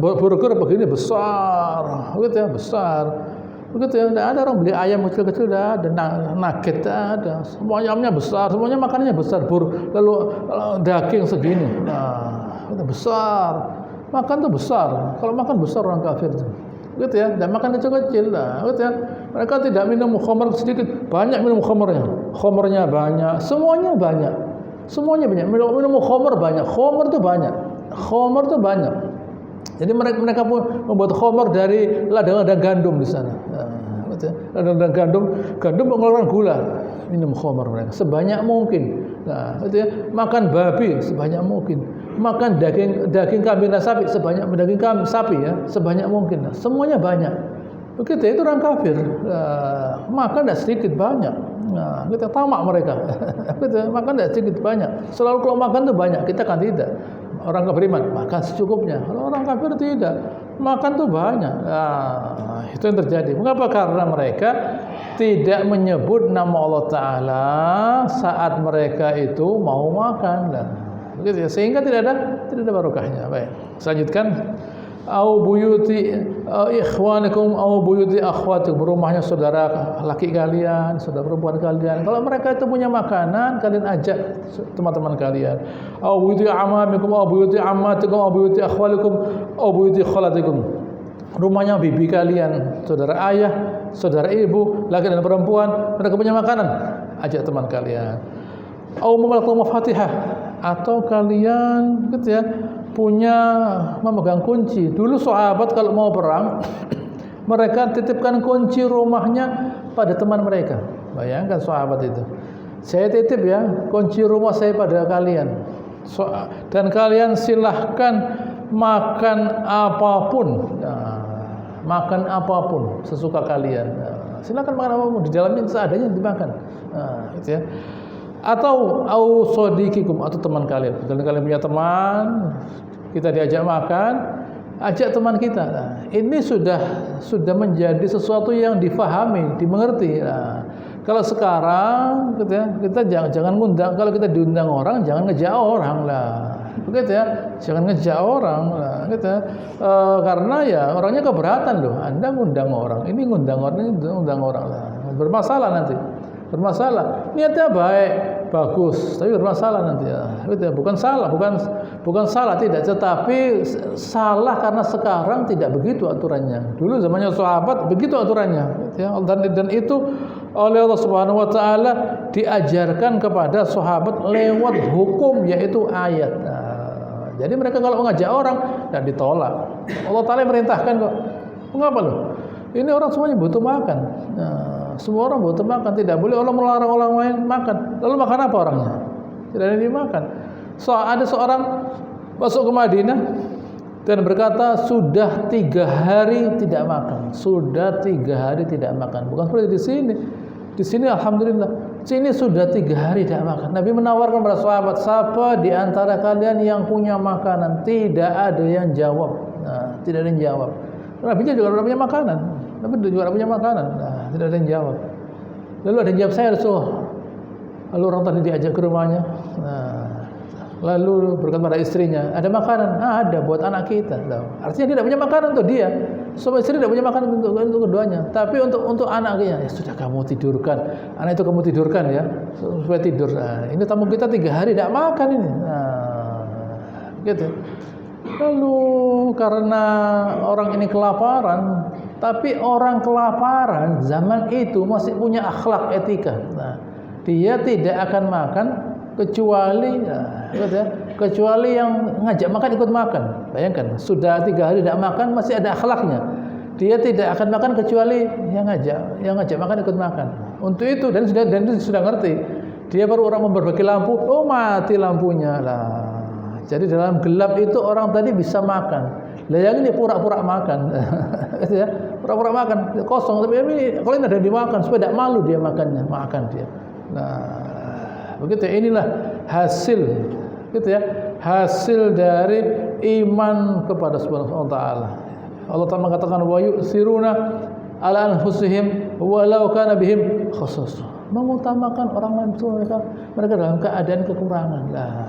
burger begini besar, gitu ya, besar. Begitu ya, tidak ada orang beli ayam kecil-kecil, tidak ada, nugget tidak ada. Semua ayamnya besar, semuanya makanannya besar, lalu daging segini. Nah, itu besar. Makan tuh besar. Kalau makan besar orang kafir itu. Gitu ya, dan makan kecil-kecil. Nah, gitu ya. Mereka tidak minum khamr sedikit, banyak minum khamrnya. Khamrnya banyak, semuanya banyak. Semuanya banyak. Minum khamr banyak. Khamr itu banyak. Jadi mereka pun membuat khamr dari ladang gandum di sana. Nah, gitu ya. Ladang gandum mengeluarkan gula. Minum khamr mereka sebanyak mungkin. Nah, gitu ya. Makan babi sebanyak mungkin. Makan daging kambing dan sapi sebanyak sapi ya, sebanyak mungkin. Nah, semuanya banyak. Begitu ya, itu orang kafir. Makan tidak sedikit banyak. Nah, kita tamak mereka. Gitu, makan tidak sedikit banyak. Selalu kalau makan itu banyak, kita kan tidak. Orang beriman makan secukupnya. Kalau orang kafir tidak, makan tuh banyak. Nah, itu yang terjadi. Mengapa? Karena mereka tidak menyebut nama Allah Taala saat mereka itu mau makan. Nah, begitu ya. Sehingga tidak ada barokahnya. Baik. Selanjutkan, au buyuti ikhwanikum au buyuti akhwatikum, rumahnya saudara laki kalian, saudara perempuan kalian. Kalau mereka itu punya makanan, kalian ajak teman-teman kalian. Au buyuti amamikum au buyuti ammatikum au buyuti akhwalikum au buyuti khalatikum. Rumahnya bibi kalian, saudara ayah, saudara ibu, laki dan perempuan, mereka punya makanan, ajak teman kalian. Au memalakum mafatihah, atau kalian gitu ya, punya memegang kunci. Dulu sahabat kalau mau perang, mereka titipkan kunci rumahnya pada teman mereka. Bayangkan sahabat itu. Saya titip ya, kunci rumah saya pada kalian. Dan kalian silahkan makan apapun. Makan apapun sesuka kalian. Silahkan makan apapun, di dalamnya seadanya dimakan. Gitu ya. Atau au sodiqikum, atau teman kalian. Kalau kalian punya teman, kita diajak makan, ajak teman kita. Nah, ini sudah menjadi sesuatu yang difahami, dimengerti. Nah, kalau sekarang kita jangan ngundang. Kalau kita diundang orang, jangan ngejak orang lah. Begitu ya, jangan ngejak orang lah. Gitu ya. Karena ya orangnya keberatan loh. Anda ngundang orang, ini ngundang orang lah. Bermasalah nanti. Bermasalah. Niatnya baik, bagus, tapi bermasalah nanti ya. Bukan salah tidak, tetapi salah karena sekarang tidak begitu aturannya. Dulu zamannya sahabat begitu aturannya, ya. Dan itu oleh Allah Subhanahu wa taala diajarkan kepada sahabat lewat hukum, yaitu ayat. Nah, jadi mereka kalau mengajak orang dan ditolak. Allah taala merintahkan kok. Mengapa loh? Ini orang semuanya butuh makan. Nah, semua orang butuh makan, tidak boleh Allah melarang orang lain makan. Lalu makan apa orangnya? Tidak ada yang dimakan. Ada seorang masuk ke Madinah dan berkata sudah 3 hari tidak makan. Sudah 3 hari tidak makan. Bukan seperti di sini. Di sini alhamdulillah. Sini sudah 3 hari tidak makan. Nabi menawarkan kepada sahabat, siapa di antara kalian yang punya makanan? Tidak ada yang jawab. Nah, tidak ada yang jawab. Nabi juga tidak punya makanan. Nabi juga tidak punya makanan. Nah, tidak ada yang jawab. Lalu ada yang jawab, saya Rasul. Lalu orang tadi diajak ke rumahnya. Nah, lalu berkata pada istrinya, ada makanan? Ada buat anak kita. Nah, artinya dia tidak punya makanan untuk dia. Semua istri tidak punya makanan untuk keduanya. Tapi untuk anaknya, ya sudah kamu tidurkan. Anak itu kamu tidurkan ya, supaya tidur. Nah, ini tamu kita 3 hari tidak makan ini. Nah, gitu. Lalu karena orang ini kelaparan, tapi orang kelaparan zaman itu masih punya akhlak etika. Nah, dia tidak akan makan kecuali kecuali yang ngajak makan ikut makan. Bayangkan, sudah 3 hari tidak makan, masih ada akhlaknya. Dia tidak akan makan kecuali yang ngajak makan ikut makan. Untuk itu dan itu sudah ngerti. Dia baru orang memberbagi lampu, oh mati lampunya lah. Jadi dalam gelap itu orang tadi bisa makan. Lah yang ini pura-pura makan. Ya, pura-pura makan, kosong, tapi ini kalau ini ada dimakan supaya tidak malu dia makan dia. Nah, begitu ya, inilah hasil gitu ya, hasil dari iman kepada Subhanahu wa taala. Allah Ta'ala mengatakan wa yusiruna ala anfusihim walau kana bihim khusus. Mengutamakan orang lain itu mereka dalam keadaan kekurangan. Nah,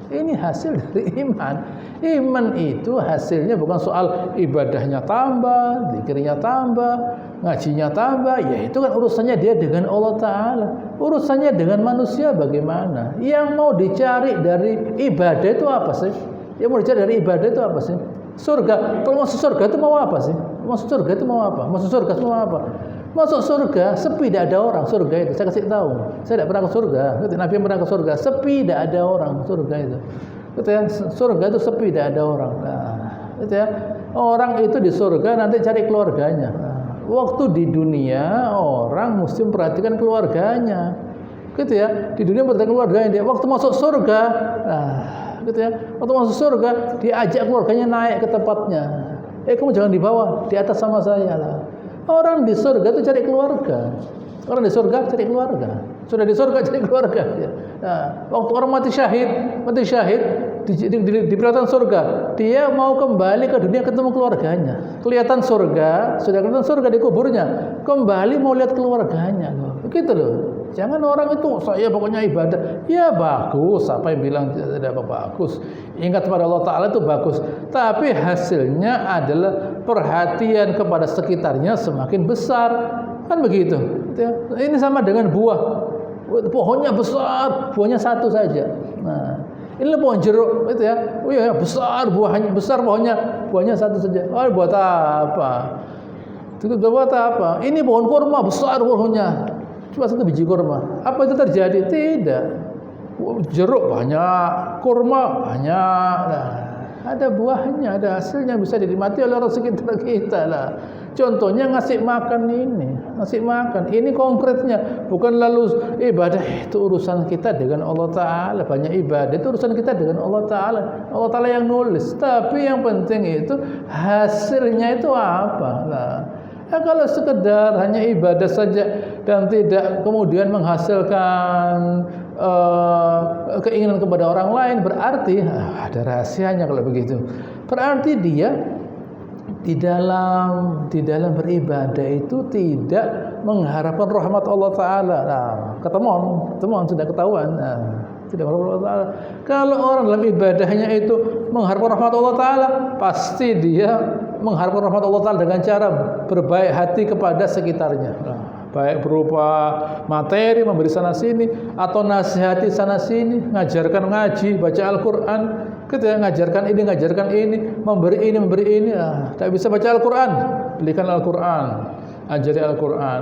ini hasil dari iman. Iman itu hasilnya bukan soal ibadahnya tambah, zikirnya tambah, ngajinya tambah. Ya itu kan urusannya dia dengan Allah Ta'ala. Urusannya dengan manusia bagaimana? Yang mau dicari dari ibadah itu apa sih? Yang mau dicari dari ibadah itu apa sih? Surga. Kalau masuk surga itu mau apa sih? Masuk surga itu mau apa? Masuk surga itu mau apa? Masuk surga, sepi tidak ada orang surga itu. Saya kasih tahu. Saya tidak pernah ke surga. Nabi pernah ke surga, sepi tidak ada orang surga itu. Gitu ya, surga itu sepi tidak ada orang. Nah, gitu ya. Orang itu di surga nanti cari keluarganya. Nah, waktu di dunia orang mesti memperhatikan keluarganya. Gitu ya. Di dunia memperhatikan keluarganya dia. Waktu masuk surga, nah, gitu ya. Waktu masuk surga diajak keluarganya naik ke tempatnya. Kamu jangan di bawah, di atas sama saya lah. Orang di surga itu cari keluarga. Orang di surga cari keluarga. Sudah di surga cari keluarga. Nah, waktu orang mati syahid di perjalanan surga, dia mau kembali ke dunia ketemu keluarganya. Kelihatan surga, sudah kelihatan surga di kuburnya. Kembali mau lihat keluarganya loh. Begitu loh. Jangan orang itu saya pokoknya ibadah. Ya bagus, apa yang bilang tidak bagus. Ingat pada Allah Ta'ala itu bagus. Tapi hasilnya adalah perhatian kepada sekitarnya semakin besar. Kan begitu. Ini sama dengan buah. Pohonnya besar, buahnya satu saja. Nah, ini pohon jeruk itu ya. Oh iya, besar buahnya, besar buahnya satu saja. Oh, buat apa? Itu buat apa? Ini pohon kurma besar pohonnya. Cuma satu biji kurma. Apa itu terjadi? Tidak. Jeruk banyak, kurma banyak. Nah, ada buahnya, ada hasilnya bisa dinikmati oleh orang sekitar kita lah. Contohnya ngasih makan ini, ngasih makan. Ini konkretnya, bukan lalu ibadah itu urusan kita dengan Allah Ta'ala. Banyak ibadah itu urusan kita dengan Allah Ta'ala. Allah Ta'ala yang nulis. Tapi yang penting itu hasilnya itu apa? Nah, ya kalau sekedar hanya ibadah saja dan tidak kemudian menghasilkan keinginan kepada orang lain, berarti ada rahasianya kalau begitu. Berarti dia di dalam beribadah itu tidak mengharapkan rahmat Allah Ta'ala. Nah, ketemuan sudah ketahuan. Nah, tidak mengharapkan Allah Ta'ala. Kalau orang dalam ibadahnya itu mengharapkan rahmat Allah Ta'ala, pasti dia mengharapkan rahmat Allah Ta'ala dengan cara berbaik hati kepada sekitarnya. Nah, baik berupa materi, memberi sana sini, atau nasihati sana sini, ngajarkan ngaji, baca Al-Quran, gitu ya, ngajarkan ini, memberi ini, tak bisa baca Al-Quran, belikan Al-Quran, ajari Al-Quran.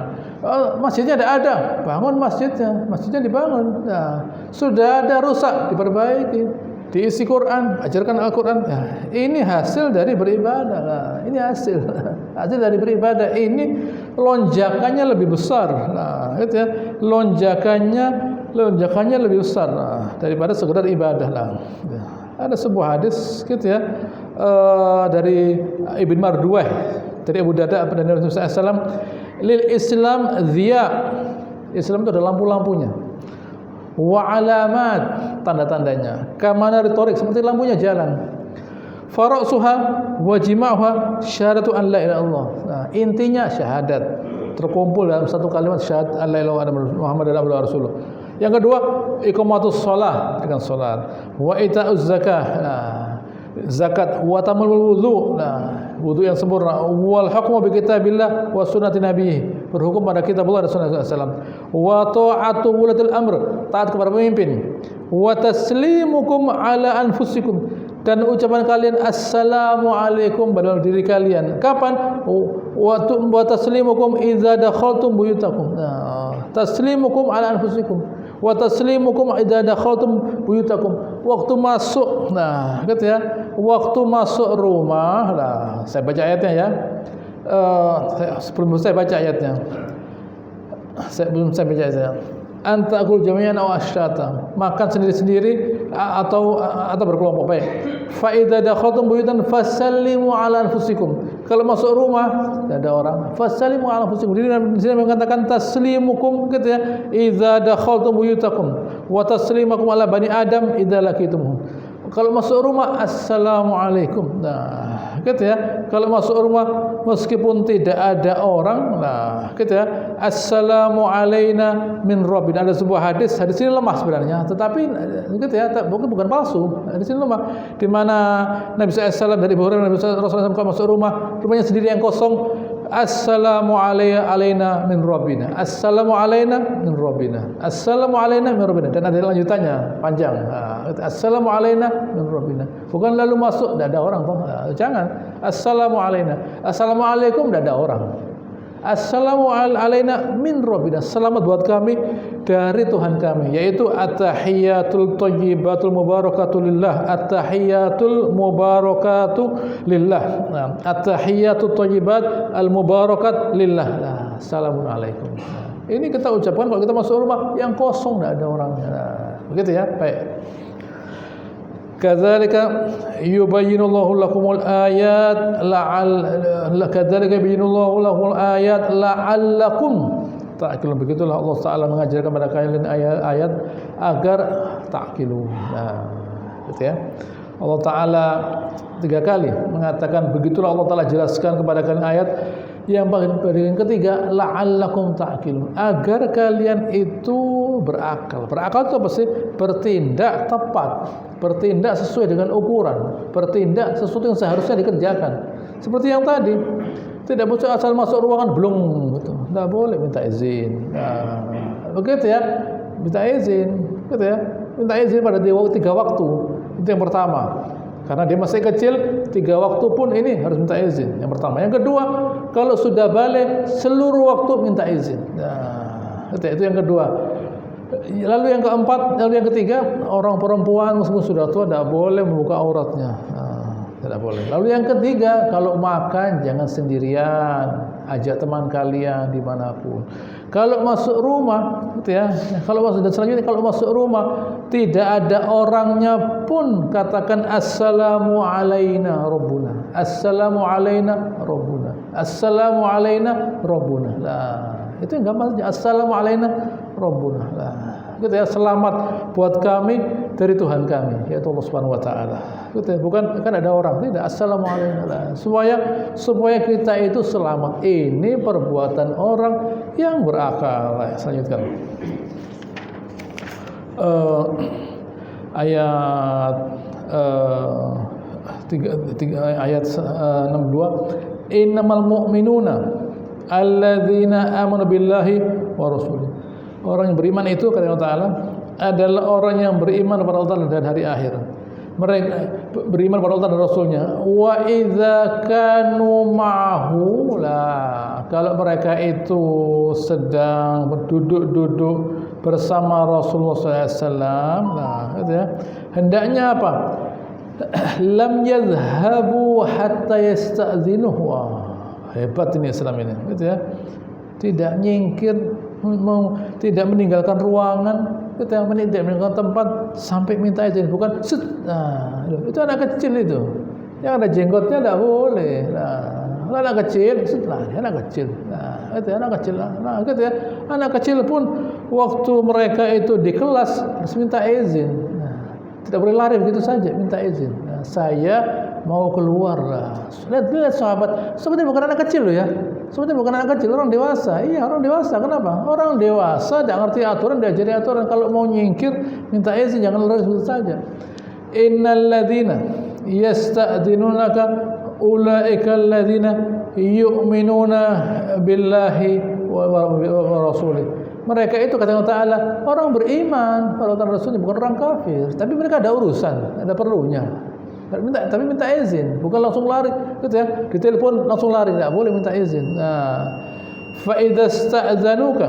Masjidnya ada, bangun masjidnya dibangun. Nah, sudah ada rusak, diperbaiki, diisi Quran, ajarkan Al-Quran. Nah, ini hasil dari beribadah. Nah, ini hasil dari beribadah. Ini lonjakannya lebih besar. Nah, gitu ya, lonjakannya lebih besar daripada sekedar ibadah. Nah, ada sebuah hadis gitu ya, dari Ibn Marduwah, dari Abu Darda dan Rasulullah SAW, lil Islam ziya, Islam itu ada lampu-lampunya, wa alamat, tanda-tandanya, kamana retorik, seperti lampunya jalan, farasuha wa jima'uha syahadatu an la ilaha illallah. Nah, intinya syahadat terkumpul dalam satu kalimat, syahadat an la ilaha illallah Muhammad Rasulullah Rasulullah. Yang kedua, iqamatus shalah, dengan salat, wa ita'uz zakah, zakat, wa tamamul wudu, wudu yang sempurna, wal hukmu bi kitabillah wa sunnati nabiy, berhukum pada kitabullah dan sunnah Rasulullah, wa ta'atu wulatil amr, taat kepada pemimpin, wa taslimukum ala anfusikum, dan ucapan kalian assalamu alaikum pada diri kalian. Kapan? Wa taslimukum idza dakhaltum buyutakum. Taslimukum ala anfusikum wa taslimukum idza dakhaltum buyutakum. Waktu masuk, gitu ya, waktu masuk rumah. Saya baca ayatnya ya. Sebelum saya baca ayatnya. Sebelum saya baca ayatnya. Antakul jami'an aw asyata, makan sendiri-sendiri atau berkelompok. Baik. Fa idza dakhaltum buyutan fasallimu ala anfusikum. Kalau masuk rumah tidak ada orang, fasallimu ala anfusikum. Di sini mengatakan taslimukum, gitu ya. Idza dakhaltum buyutakum wa taslimukum ala bani Adam idza laqitumuhum. Kalau masuk rumah assalamualaikum. Nah, gitu ya. Kalau masuk rumah meskipun tidak ada orang, gitu ya. Assalamu alaina min rabbina. Ada sebuah hadis ini lemah sebenarnya, tetapi gitu ya, bukan palsu. Hadis ini lemah, di mana Nabi SAW dari Ibu Hurairah, Nabi Rasulullah SAW masuk rumahnya sendiri yang kosong. Assalamu alaina min rabbina. Assalamu alaina min rabbina. Assalamu alaina min rabbina. Dan ada lanjutannya panjang. Assalamu alaina min rabbina. Bukan lalu masuk tidak ada orang, jangan. Assalamu alaina. Assalamualaikum tidak ada orang. Assalamu alaina min rabbina. Selamat buat kami dari Tuhan kami, yaitu at-tahiyatul thayyibatul mubarakatu lillah. At-tahiyatul mubarakatu lillah. At-tahiyatul thayyibat al mubarakat lillah. Assalamu alaikum. Ini kita ucapkan kalau kita masuk rumah yang kosong, tidak ada orangnya. Begitu ya. Baik. Kadzalika yubayyinullahu lakumul ayat la'allakum ta'qilun. Begitulah Allah Taala mengajarkan kepada kalian ayat-ayat agar ta'qilun. Gitu ya. Allah Taala 3 kali mengatakan begitulah. Allah Taala jelaskan kepada kalian ayat. Yang ketiga, la'allakum ta'qilun, agar kalian itu berakal. Berakal itu apa sih? Bertindak tepat, bertindak sesuai dengan ukuran, bertindak sesuatu yang seharusnya dikerjakan. Seperti yang tadi, tidak boleh asal masuk ruangan belum, gitu. Tidak boleh, minta izin. Begitu ya, minta izin, gitu ya, minta izin pada 3 waktu. Itu yang pertama. Karena dia masih kecil, 3 waktu pun ini harus minta izin. Yang pertama. Yang kedua, kalau sudah balik, seluruh waktu minta izin. Itu yang kedua. Lalu yang keempat, lalu yang ketiga, orang perempuan meskipun sudah tua tidak boleh membuka auratnya. Tidak boleh. Lalu yang ketiga, kalau makan jangan sendirian, ajak teman kalian dimanapun. Kalau masuk rumah, gitu ya. Kalau masuk, dan selanjutnya kalau masuk rumah tidak ada orangnya pun katakan assalamu alaina rabbuna. Assalamu alaina rabbuna. Assalamu alaina rabbuna. Itu yang gampang saja. Assalamu alaina rabbuna. Gitu ya, selamat buat kami dari Tuhan kami, yaitu Allah Subhanahu wa taala. Gitu ya, bukan kan ada orang, tidak. Assalamu alaikum. Supaya kita itu selamat. Ini perbuatan orang yang berakal. Selanjutnya. Ayat 62, innamal mu'minuna, alladzina amanu billahi wa rasulih. Orang yang beriman itu kata Allah Ta'ala adalah orang yang beriman kepada Allah dan hari akhir. Mereka beriman kepada Allah dan Rasulnya. Wa idza kanu ma'ahu lah. Kalau mereka itu sedang berduduk-duduk bersama Rasulullah SAW, nah, gitu ya. Hendaknya apa? Lam yadhhabu hatta yasta'dzinuhu. Hebat ini Islam ini, gitu ya. Tidak nyingkir, tidak meninggalkan ruangan, tidak meninggalkan tempat sampai minta izin, bukan set. Nah, itu anak kecil itu. Yang ada jenggotnya tidak boleh. Nah, anak kecil, setelah anak kecil. Nah, itu anak kecil. Nah, gitu ya. Anak kecil pun waktu mereka itu di kelas harus minta izin. Nah, tidak boleh lari begitu saja, minta izin. Nah, saya mau keluar lah. Lihat sahabat, sebenarnya bukan anak kecil loh ya. Sebenarnya bukan anak kecil, orang dewasa. Iya, orang dewasa. Kenapa? Orang dewasa tidak ngerti aturan, diajari aturan. Kalau mau nyingkir, minta izin, jangan lari begitu saja. Innal ladzina yasta'dzinunaka ulaika alladzina yu'minuna billahi wa rasulih. Mereka itu kata Allah Ta'ala orang beriman pada Allah Rasulnya, bukan orang kafir. Tapi mereka ada urusan, ada perlunya. Tapi minta izin, bukan langsung lari, gitu ya. Ditelepon langsung lari, tidak boleh minta izin. Nah, fa idza sta'dzanuka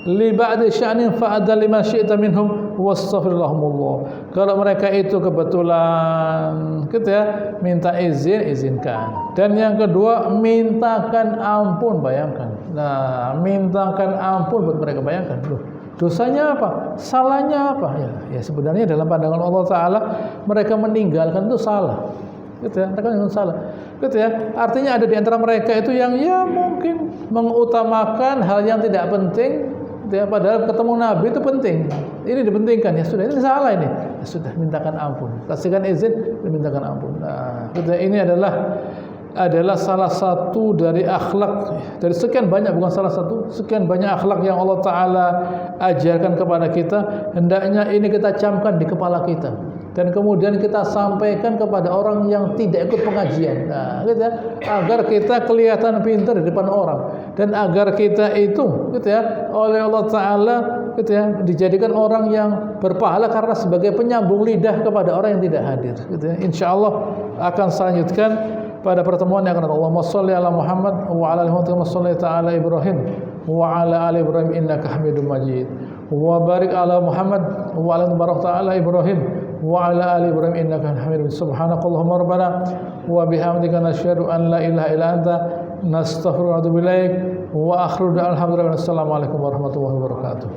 li ba'di sya'nin fa'adha lima syi'ta minhum wastaghfir lahumullah. Kalau mereka itu kebetulan gitu ya, minta izin, izinkan. Dan yang kedua, mintakan ampun, bayangkan. Nah, mintakan ampun buat mereka, bayangkan. Loh, dosanya apa? Salahnya apa? Ya sebenarnya dalam pandangan Allah Ta'ala mereka meninggalkan itu salah, gitu ya. Mereka itu salah, gitu ya. Artinya ada di antara mereka itu yang ya mungkin mengutamakan hal yang tidak penting, gitu ya. Padahal ketemu Nabi itu penting. Ini dipentingkan, ya sudah, ini salah ini. Ya sudah, mintakan ampun, kasihkan izin, mintakan ampun. Nah, gitu ya. Ini adalah salah satu dari akhlak, dari sekian banyak, bukan salah satu, sekian banyak akhlak yang Allah Ta'ala ajarkan kepada kita. Hendaknya ini kita camkan di kepala kita dan kemudian kita sampaikan kepada orang yang tidak ikut pengajian. Nah, gitu ya, agar kita kelihatan pintar di depan orang dan agar kita itu, gitu ya, oleh Allah Ta'ala, gitu ya, dijadikan orang yang berpahala karena sebagai penyambung lidah kepada orang yang tidak hadir, gitu ya. Insyaallah akan selanjutkan pada pertemuan yang akan datang. Allahumma shalli ala Muhammad wa ala ali Muhammad shalli ta'ala Ibrahim wa ala ali Ibrahim innaka Hamidum Majid. Wa barik ala Muhammad wa ala barak ta'ala Ibrahim wa ala ali Ibrahim innaka Hamidum Majid. Subhanakallahumma rabbana wa bihamdika nasyhadu an la ilaha illa anta nastaghfiruka wa natubu ilaik wa akhiru da'wana alhamdulillahi wassalamu alaikum warahmatullahi wabarakatuh.